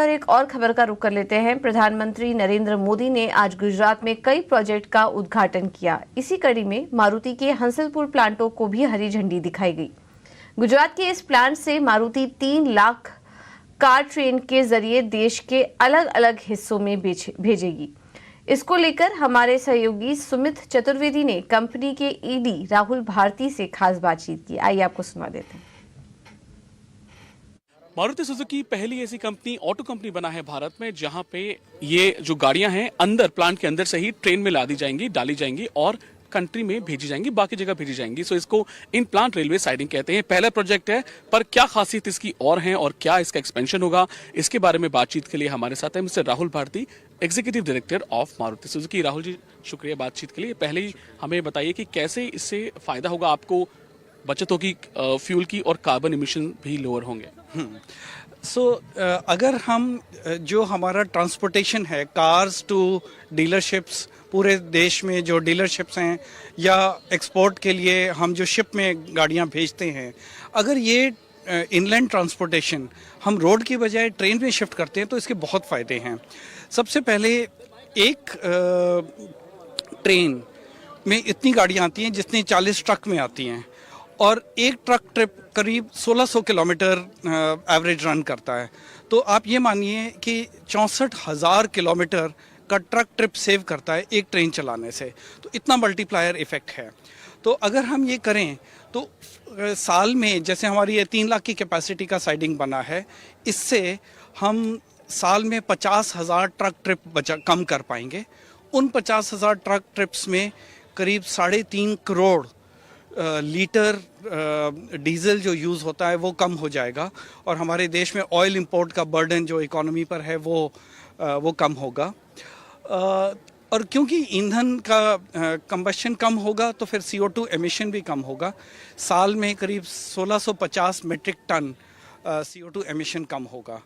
और एक और खबर का रुख कर लेते हैं। प्रधानमंत्री नरेंद्र मोदी ने आज गुजरात में कई प्रोजेक्ट का उद्घाटन किया। इसी कड़ी में मारुति के हंसलपुर प्लांटों को भी हरी झंडी दिखाई गई। गुजरात के इस प्लांट से मारुति 3 लाख कार ट्रेन के जरिए देश के अलग अलग हिस्सों में भेजेगी। इसको लेकर हमारे सहयोगी सुमित चतुर्वेदी ने कंपनी के ईडी राहुल भारती से खास बातचीत की। आइए आपको सुना देते हैं। मारुति सुजुकी पहली ऐसी कंपनी, ऑटो कंपनी बना है भारत में जहां पे ये जो गाड़ियां हैं अंदर प्लांट के अंदर से ही ट्रेन में लादी जाएंगी, डाली जाएंगी और कंट्री में भेजी जाएंगी, बाकी जगह भेजी जाएंगी। सो इसको इन प्लांट रेलवे साइडिंग कहते हैं। पहला प्रोजेक्ट है, पर क्या खासियत इसकी और है और क्या इसका एक्सपेंशन होगा, इसके बारे में बातचीत के लिए हमारे साथ है mister Rahul Bharti, executive director of Maruti Suzuki. Rahul ji, शुक्रिया बातचीत के लिए। पहले ही हमें बताइए कि कैसे इससे फायदा होगा आपको, बचत होगी फ्यूल की और कार्बन इमिशन भी लोअर होंगे। अगर हम जो हमारा ट्रांसपोर्टेशन है कार्स टू डीलरशिप्स, पूरे देश में जो डीलरशिप्स हैं या एक्सपोर्ट के लिए हम जो शिप में गाड़ियां भेजते हैं, अगर ये इनलैंड ट्रांसपोर्टेशन हम रोड की बजाय ट्रेन में शिफ्ट करते हैं तो इसके बहुत फ़ायदे हैं। सबसे पहले एक ट्रेन में इतनी गाड़ियां आती हैं जितनी 40 ट्रक में आती हैं और एक ट्रक ट्रिप करीब 1600 किलोमीटर एवरेज रन करता है। तो आप ये मानिए कि 64,000 किलोमीटर का ट्रक ट्रिप सेव करता है एक ट्रेन चलाने से। तो इतना मल्टीप्लायर इफ़ेक्ट है। तो अगर हम ये करें तो साल में, जैसे हमारी ये 3 लाख की कैपेसिटी का साइडिंग बना है, इससे हम साल में 50,000 ट्रक ट्रिप कम कर पाएंगे। उन 50,000 ट्रक ट्रिप्स में करीब 3.5 करोड़ लीटर डीजल जो यूज़ होता है वो कम हो जाएगा और हमारे देश में ऑयल इंपोर्ट का बर्डन जो इकोनॉमी पर है वो कम होगा। और क्योंकि ईंधन का कंबशन कम होगा तो फिर CO2 एमिशन भी कम होगा। साल में करीब 1650 मीट्रिक टन CO2 एमिशन कम होगा।